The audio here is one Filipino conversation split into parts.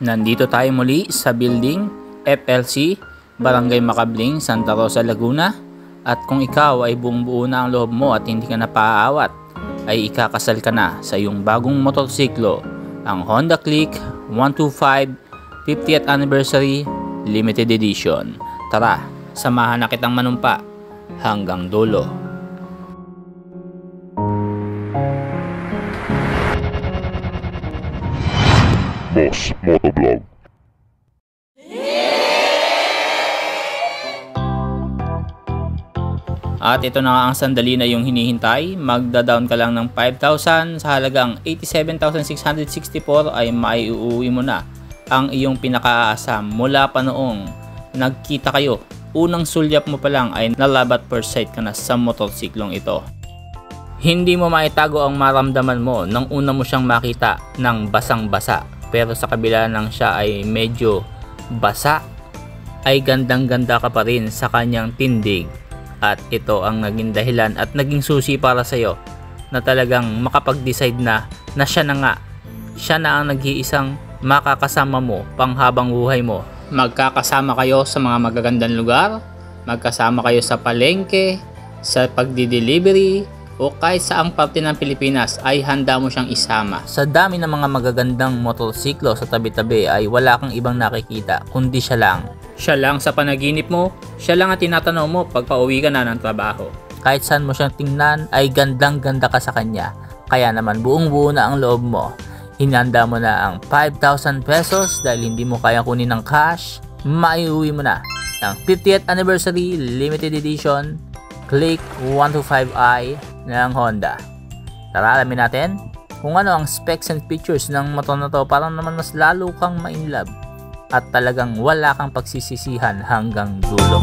Nandito tayo muli sa building FLC, Barangay Macabling, Santa Rosa, Laguna. At kung ikaw ay buong buo na ang loob mo at hindi ka na paaawat, ay ikakasal ka na sa iyong bagong motorsiklo, ang Honda Click 125 50th Anniversary Limited Edition. Tara, samahan na kitang manumpa hanggang dulo. Boss Motovlog. At ito na nga ang sandali na yung hinihintay. Magda-down ka lang ng 5,000 sa halagang 87,664 ay maiuwi mo na ang iyong pinakaasam mula pa noong nagkita kayo. Unang sulyap mo pa lang ay nalabat per sight ka na sa motorsiklong ito. Hindi mo maitago ang maramdaman mo nang una mo siyang makita ng basang-basa. Pero sa kabila ng siya ay medyo basa, ay gandang-ganda ka pa rin sa kanyang tindig. At ito ang naging dahilan at naging susi para sa iyo na talagang makapag-decide na siya na nga. Siya na ang nag-iisang makakasama mo panghabang buhay mo. Magkakasama kayo sa mga magagandang lugar, magkasama kayo sa palengke, sa pagdi-delivery, o kahit saang parte ng Pilipinas ay handa mo siyang isama. Sa dami ng mga magagandang motorsiklo sa tabi-tabi ay wala kang ibang nakikita kundi siya lang. Siya lang sa panaginip mo, siya lang ang tinatanaw mo pag pauwi ka na ng trabaho. Kahit saan mo siyang tingnan ay gandang-ganda ka sa kanya. Kaya naman buong-buo na ang loob mo. Hinanda mo na ang 5,000 pesos dahil hindi mo kaya kunin ng cash. Maiuwi mo na ang 50th Anniversary Limited Edition Click 125i ng Honda. Tara, alamin natin kung ano ang specs and features ng motor na to para naman mas lalo kang ma-inlove at talagang wala kang pagsisisihan hanggang dulo.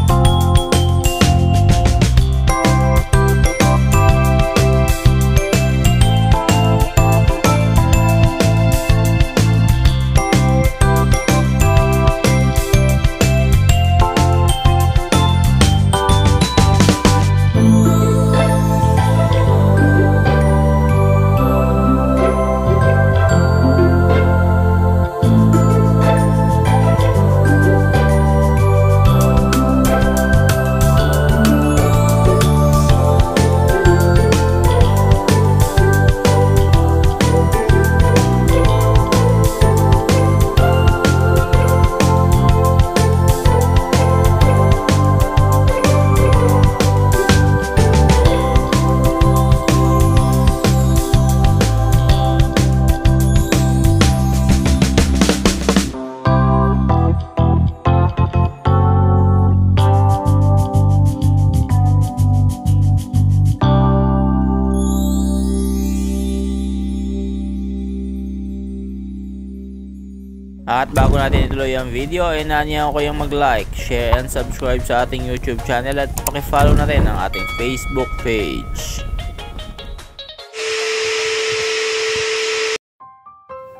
At bago natin ituloy ang video, ay nanyayaw ko yung mag-like, share, and subscribe sa ating YouTube channel at pakifollow na rin ang ating Facebook page.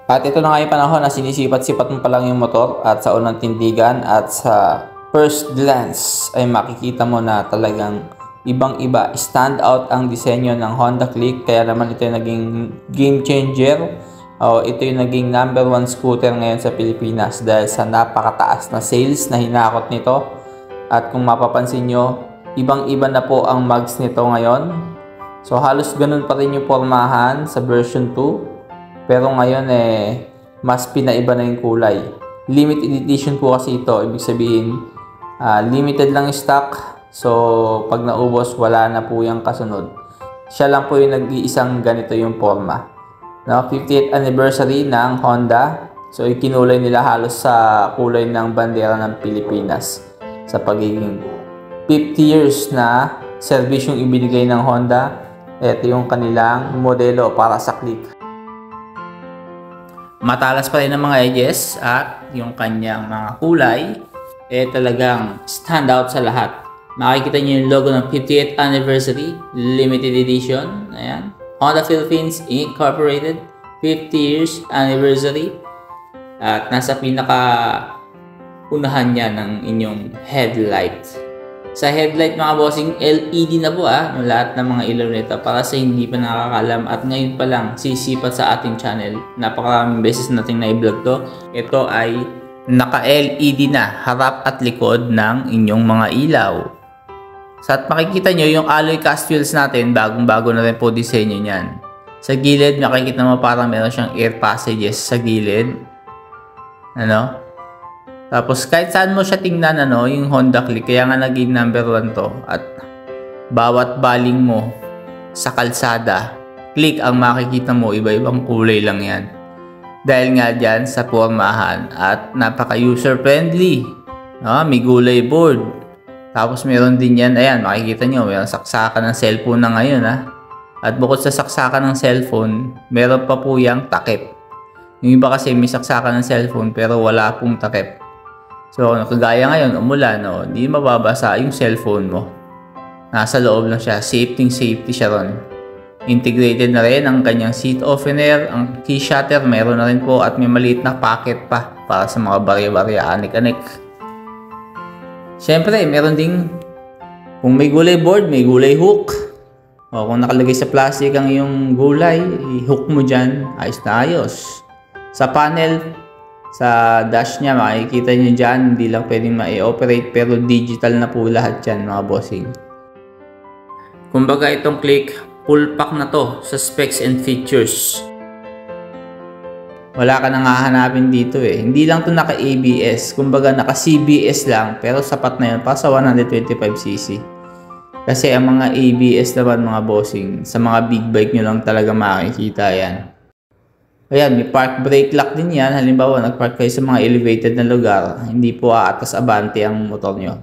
At ito na nga yung panahon na sinisipat-sipat mo pa lang yung motor at sa unang tindigan at sa first glance ay makikita mo na talagang ibang-iba. Stand out ang disenyo ng Honda Click, kaya naman ito yung naging game changer. Ito yung naging number 1 scooter ngayon sa Pilipinas dahil sa napakataas na sales na hinakot nito. At kung mapapansin nyo, ibang-iba na po ang mags nito ngayon. So halos ganun pa rin yung pormahan sa version 2. Pero ngayon mas pinaiba na yung kulay. Limited edition po kasi ito. Ibig sabihin, limited lang yung stock. So pag naubos, wala na po yung kasunod. Siya lang po yung nag-iisang ganito yung forma. 50th anniversary ng Honda. So ikinulay nila halos sa kulay ng bandera ng Pilipinas. Sa pagiging 50 years na servisyong ibinigay ng Honda, ito yung kanilang modelo para sa Click. Matalas pa rin ang mga edges at yung kanyang mga kulay talagang stand out sa lahat. Makikita nyo yung logo ng 50th anniversary limited edition. Ayan. Honda Philippines Incorporated 50 years anniversary at nasa pinaka unahan niya ng inyong headlight. Sa headlight mga bossing, LED na po yung lahat ng mga ilaw nito para sa hindi pa nakakalam at ngayon pa lang sisipat sa ating channel. Napakaraming beses nating na-vlog to. Ito ay naka-LED na harap at likod ng inyong mga ilaw. Sa at makikita nyo yung alloy cast wheels natin, bagong-bago na rin po disenyo niyan. Sa gilid, makikita mo parang meron siyang air passages sa gilid. Ano? Tapos kahit saan mo siya tingnan yung Honda Click, kaya nga naging number 1 to. At bawat baling mo sa kalsada, click ang makikita mo, iba-ibang kulay lang yan. Dahil nga dyan sa pormahan at napaka user friendly. May gulay board. Tapos meron din yan, ayan makikita nyo, mayroong saksakan ng cellphone na ngayon At bukod sa saksakan ng cellphone, meron pa po yung takip. Yung iba kasi may saksakan ng cellphone pero wala pong takip. So, kagaya ngayon, umulan, hindi mababasa yung cellphone mo. Nasa loob lang siya. Safety siya ron. Integrated na rin ang kanyang seat opener, ang key shutter, meron na rin po at may maliit na pocket pa para sa mga barya-barya, anik-anik. Siyempre, meron ding kung may gulay board, may gulay hook. O kung nakalagay sa plastic ang iyong gulay, i-hook mo dyan, ayos na ayos. Sa panel, sa dash niya, makikita nyo dyan, hindi lang pwedeng ma-operate pero digital na po lahat yan mga bossing. Kumbaga itong Click, full pack na to sa specs and features. Wala ka nang hahanapin dito Hindi lang to naka-ABS, kumbaga naka-CBS lang pero sapat na yun pa sa 125cc. Kasi ang mga ABS naman mga bossing, sa mga big bike nyo lang talaga makikita yan. Ayan, may park brake lock din yan. Halimbawa, nagpark kayo sa mga elevated na lugar, hindi po aatas abante ang motor nyo.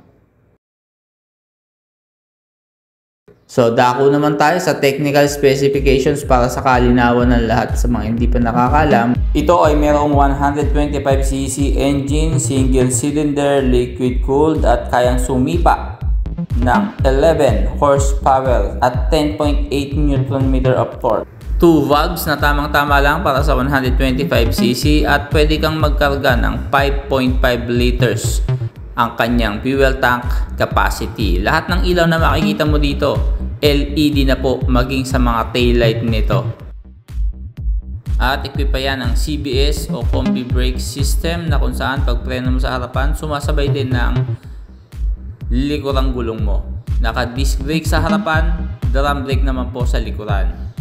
So, dako naman tayo sa technical specifications para sa kalinawan ng lahat sa mga hindi pa nakakalam. Ito ay mayroong 125cc engine, single cylinder, liquid cooled at kayang sumipa ng 11 horsepower at 10.8 Nm of torque. 2 valves na tamang-tama lang para sa 125cc at pwede kang magkarga ng 5.5 liters ang kanyang fuel tank capacity. Lahat ng ilaw na makikita mo dito, LED na po maging sa mga taillight nito. At equipa yan ng CBS o Combi Brake System na kung saan pag preno mo sa harapan, sumasabay din ng likurang gulong mo. Naka-disc brake sa harapan, drum brake naman po sa likuran.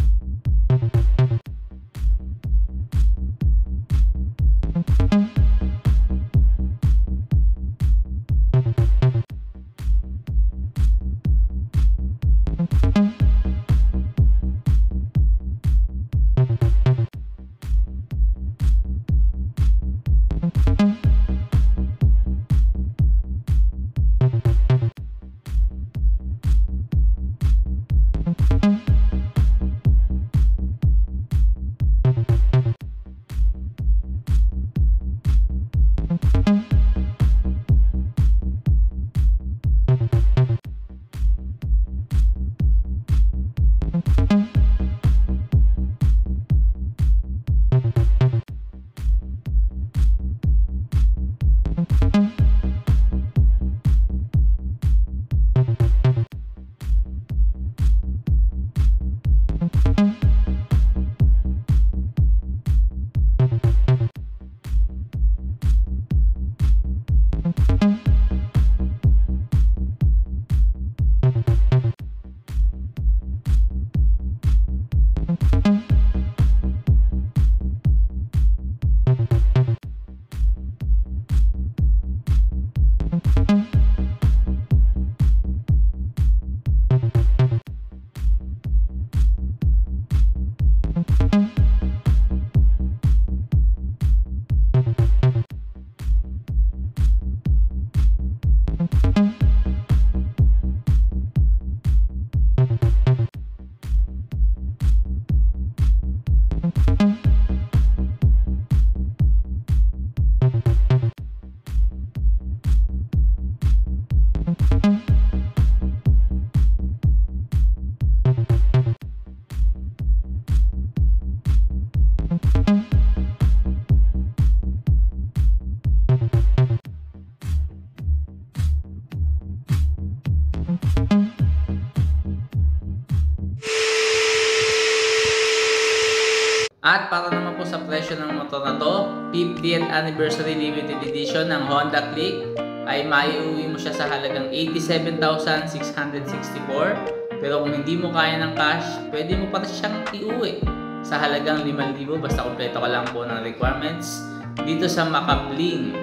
At para naman po sa presyo ng motor na to, 50th Anniversary Limited Edition ng Honda Click ay maiuwi mo siya sa halagang 87,664. Pero kung hindi mo kaya ng cash, pwede mo pa siyang iuwi sa halagang 5,000 basta kompleto ka lang po ng requirements dito sa Makabling,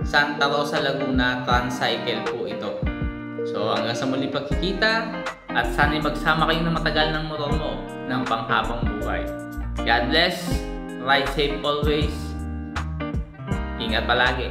Santa Rosa, Laguna. Transcycle po ito. So hanggang sa muli pagkikita at sana'y magsama kayo ng matagal ng motor mo ng panghabang buhay. God bless, ride safe always, ingat palagi.